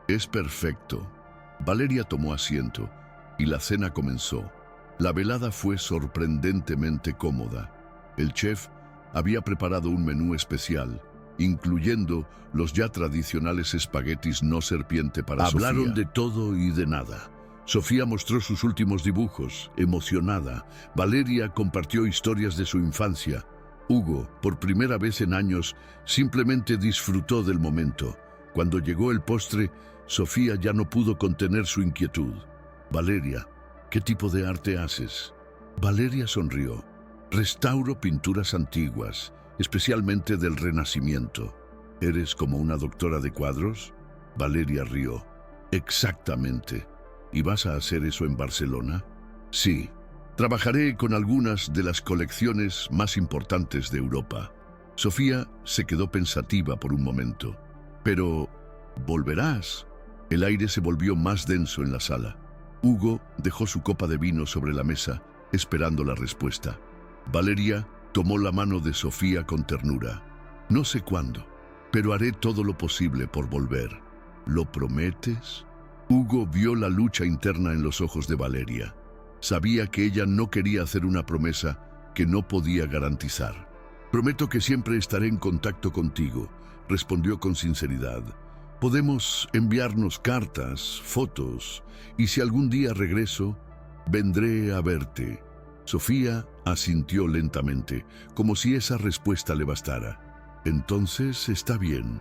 «Es perfecto». Valeria tomó asiento y la cena comenzó. La velada fue sorprendentemente cómoda. El chef había preparado un menú especial, incluyendo los ya tradicionales espaguetis no serpiente para Sofía. Hablaron de todo y de nada. Sofía mostró sus últimos dibujos, emocionada. Valeria compartió historias de su infancia. Hugo, por primera vez en años, simplemente disfrutó del momento. Cuando llegó el postre, Sofía ya no pudo contener su inquietud. «Valeria, ¿qué tipo de arte haces?» Valeria sonrió. «Restauro pinturas antiguas, especialmente del Renacimiento». «¿Eres como una doctora de cuadros?» Valeria rió. «Exactamente. ¿Y vas a hacer eso en Barcelona?» «Sí. Trabajaré con algunas de las colecciones más importantes de Europa». Sofía se quedó pensativa por un momento. «Pero, ¿volverás?» El aire se volvió más denso en la sala. Hugo dejó su copa de vino sobre la mesa, esperando la respuesta. Valeria tomó la mano de Sofía con ternura. No sé cuándo, pero haré todo lo posible por volver. ¿Lo prometes? Hugo vio la lucha interna en los ojos de Valeria. Sabía que ella no quería hacer una promesa que no podía garantizar. Prometo que siempre estaré en contacto contigo, respondió con sinceridad. Podemos enviarnos cartas, fotos, y si algún día regreso, vendré a verte. Sofía asintió lentamente, como si esa respuesta le bastara. Entonces está bien.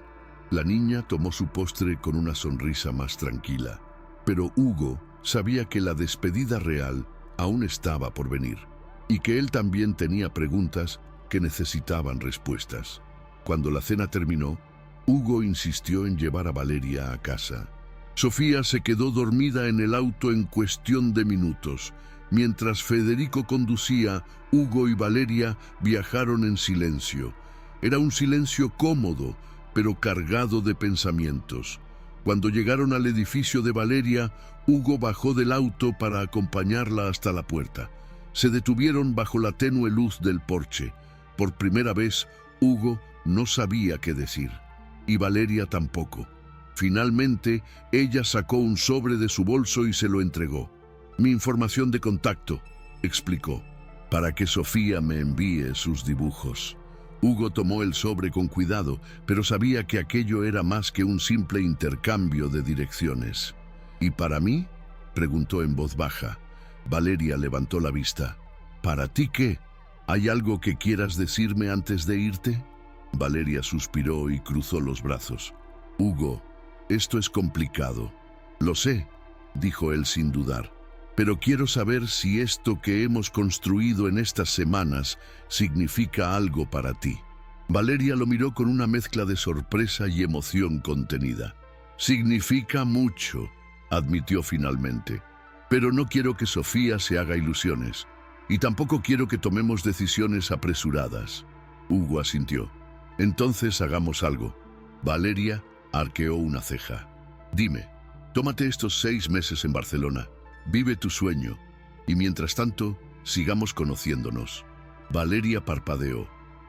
La niña tomó su postre con una sonrisa más tranquila, pero Hugo sabía que la despedida real aún estaba por venir, y que él también tenía preguntas que necesitaban respuestas. Cuando la cena terminó, Hugo insistió en llevar a Valeria a casa. Sofía se quedó dormida en el auto en cuestión de minutos. Mientras Federico conducía, Hugo y Valeria viajaron en silencio. Era un silencio cómodo, pero cargado de pensamientos. Cuando llegaron al edificio de Valeria, Hugo bajó del auto para acompañarla hasta la puerta. Se detuvieron bajo la tenue luz del porche. Por primera vez, Hugo no sabía qué decir, y Valeria tampoco. Finalmente, ella sacó un sobre de su bolso y se lo entregó. Mi información de contacto, explicó, para que Sofía me envíe sus dibujos. Hugo tomó el sobre con cuidado, pero sabía que aquello era más que un simple intercambio de direcciones. ¿Y para mí?, preguntó en voz baja. Valeria levantó la vista. ¿Para ti qué? ¿Hay algo que quieras decirme antes de irte? Valeria suspiró y cruzó los brazos. Hugo, esto es complicado. Lo sé, dijo él sin dudar, pero quiero saber si esto que hemos construido en estas semanas significa algo para ti. Valeria lo miró con una mezcla de sorpresa y emoción contenida. Significa mucho, admitió finalmente, pero no quiero que Sofía se haga ilusiones, y tampoco quiero que tomemos decisiones apresuradas. Hugo asintió. Entonces hagamos algo. Valeria arqueó una ceja. Dime, tómate estos 6 meses en Barcelona, vive tu sueño, y mientras tanto, sigamos conociéndonos. Valeria parpadeó.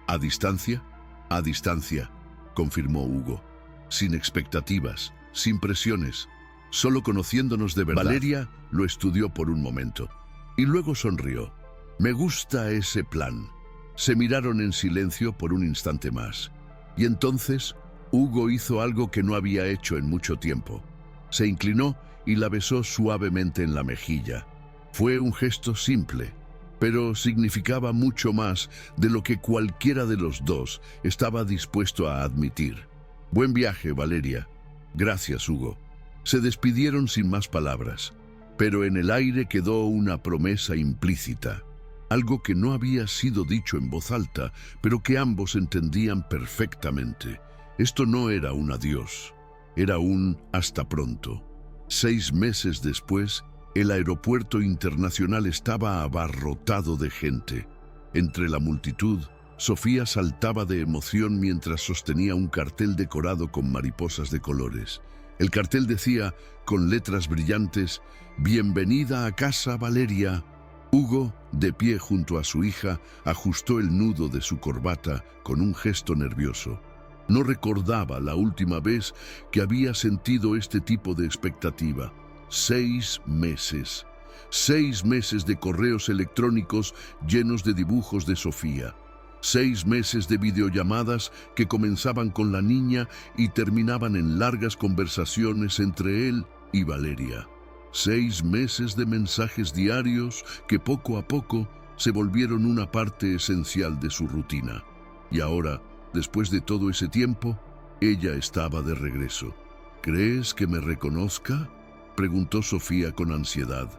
¿A distancia? A distancia, confirmó Hugo. Sin expectativas, sin presiones, solo conociéndonos de verdad. Valeria lo estudió por un momento, y luego sonrió. Me gusta ese plan. Se miraron en silencio por un instante más, y entonces Hugo hizo algo que no había hecho en mucho tiempo. Se inclinó y la besó suavemente en la mejilla. Fue un gesto simple, pero significaba mucho más de lo que cualquiera de los dos estaba dispuesto a admitir. Buen viaje, Valeria. Gracias, Hugo. Se despidieron sin más palabras, pero en el aire quedó una promesa implícita. Algo que no había sido dicho en voz alta, pero que ambos entendían perfectamente. Esto no era un adiós, era un hasta pronto. 6 meses después, el aeropuerto internacional estaba abarrotado de gente. Entre la multitud, Sofía saltaba de emoción mientras sostenía un cartel decorado con mariposas de colores. El cartel decía, con letras brillantes, «Bienvenida a casa, Valeria». Hugo, de pie junto a su hija, ajustó el nudo de su corbata con un gesto nervioso. No recordaba la última vez que había sentido este tipo de expectativa. 6 meses. 6 meses de correos electrónicos llenos de dibujos de Sofía. 6 meses de videollamadas que comenzaban con la niña y terminaban en largas conversaciones entre él y Valeria. 6 meses de mensajes diarios que poco a poco se volvieron una parte esencial de su rutina. Y ahora, después de todo ese tiempo, ella estaba de regreso. ¿Crees que me reconozca?, preguntó Sofía con ansiedad.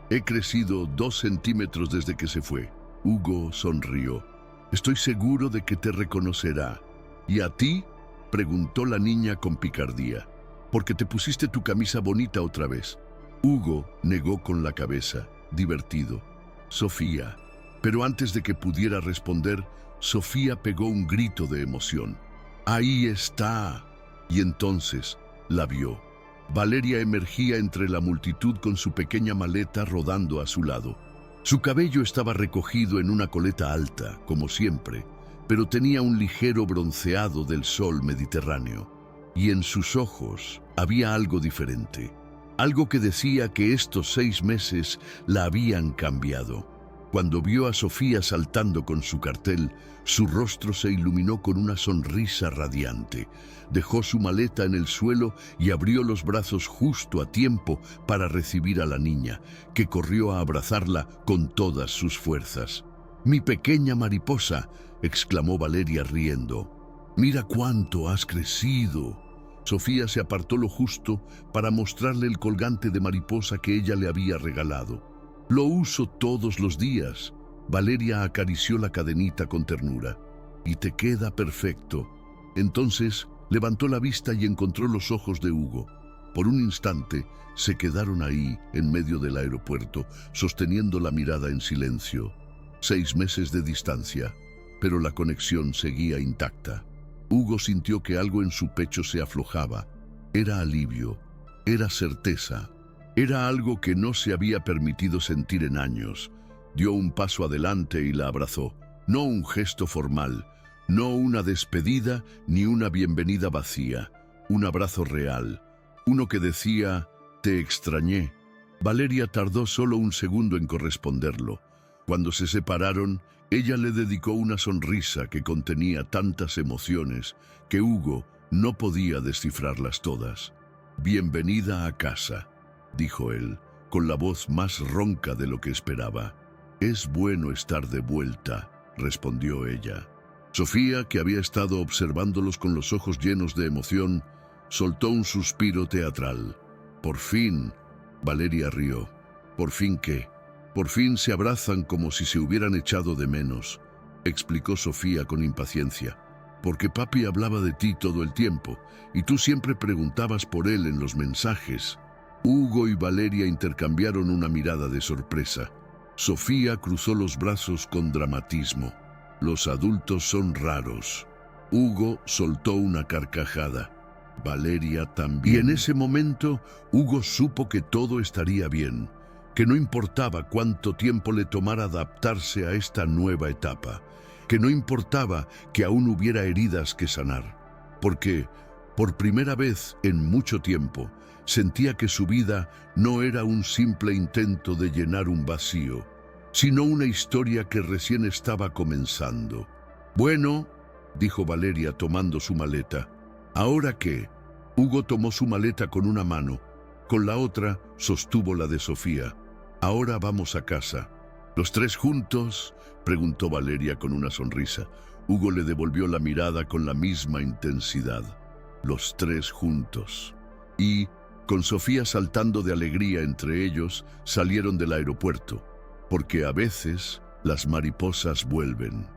He crecido 2 centímetros desde que se fue. Hugo sonrió. Estoy seguro de que te reconocerá. ¿Y a ti?, preguntó la niña con picardía. Porque te pusiste tu camisa bonita otra vez. Hugo negó con la cabeza, divertido. Sofía. Pero antes de que pudiera responder, Sofía pegó un grito de emoción. ¡Ahí está! Y entonces la vio. Valeria emergía entre la multitud con su pequeña maleta rodando a su lado. Su cabello estaba recogido en una coleta alta, como siempre, pero tenía un ligero bronceado del sol mediterráneo. Y en sus ojos había algo diferente, algo que decía que estos 6 meses la habían cambiado. Cuando vio a Sofía saltando con su cartel, su rostro se iluminó con una sonrisa radiante. Dejó su maleta en el suelo y abrió los brazos justo a tiempo para recibir a la niña, que corrió a abrazarla con todas sus fuerzas. «Mi pequeña mariposa», exclamó Valeria riendo. «Mira cuánto has crecido». Sofía se apartó lo justo para mostrarle el colgante de mariposa que ella le había regalado. «Lo uso todos los días». Valeria acarició la cadenita con ternura. «Y te queda perfecto». Entonces levantó la vista y encontró los ojos de Hugo. Por un instante se quedaron ahí, en medio del aeropuerto, sosteniendo la mirada en silencio. 6 meses de distancia, pero la conexión seguía intacta. Hugo sintió que algo en su pecho se aflojaba. Era alivio, era certeza, era algo que no se había permitido sentir en años. Dio un paso adelante y la abrazó. No un gesto formal, no una despedida ni una bienvenida vacía. Un abrazo real, uno que decía, «Te extrañé». Valeria tardó solo un segundo en corresponderlo. Cuando se separaron, ella le dedicó una sonrisa que contenía tantas emociones que Hugo no podía descifrarlas todas. «Bienvenida a casa», dijo él, con la voz más ronca de lo que esperaba. «Es bueno estar de vuelta», respondió ella. Sofía, que había estado observándolos con los ojos llenos de emoción, soltó un suspiro teatral. «Por fin», Valeria rió. «¿Por fin qué?» «Por fin se abrazan como si se hubieran echado de menos», explicó Sofía con impaciencia. «Porque papi hablaba de ti todo el tiempo, y tú siempre preguntabas por él en los mensajes». Hugo y Valeria intercambiaron una mirada de sorpresa. Sofía cruzó los brazos con dramatismo. «Los adultos son raros». Hugo soltó una carcajada. Valeria también. Y en ese momento, Hugo supo que todo estaría bien, que no importaba cuánto tiempo le tomara adaptarse a esta nueva etapa, que no importaba que aún hubiera heridas que sanar, porque, por primera vez en mucho tiempo, sentía que su vida no era un simple intento de llenar un vacío, sino una historia que recién estaba comenzando. «Bueno», dijo Valeria tomando su maleta. «¿Ahora qué?» Hugo tomó su maleta con una mano, con la otra sostuvo la de Sofía. «Ahora vamos a casa». «¿Los 3 juntos?», preguntó Valeria con una sonrisa. Hugo le devolvió la mirada con la misma intensidad. «Los 3 juntos». Y, con Sofía saltando de alegría entre ellos, salieron del aeropuerto, porque a veces las mariposas vuelven.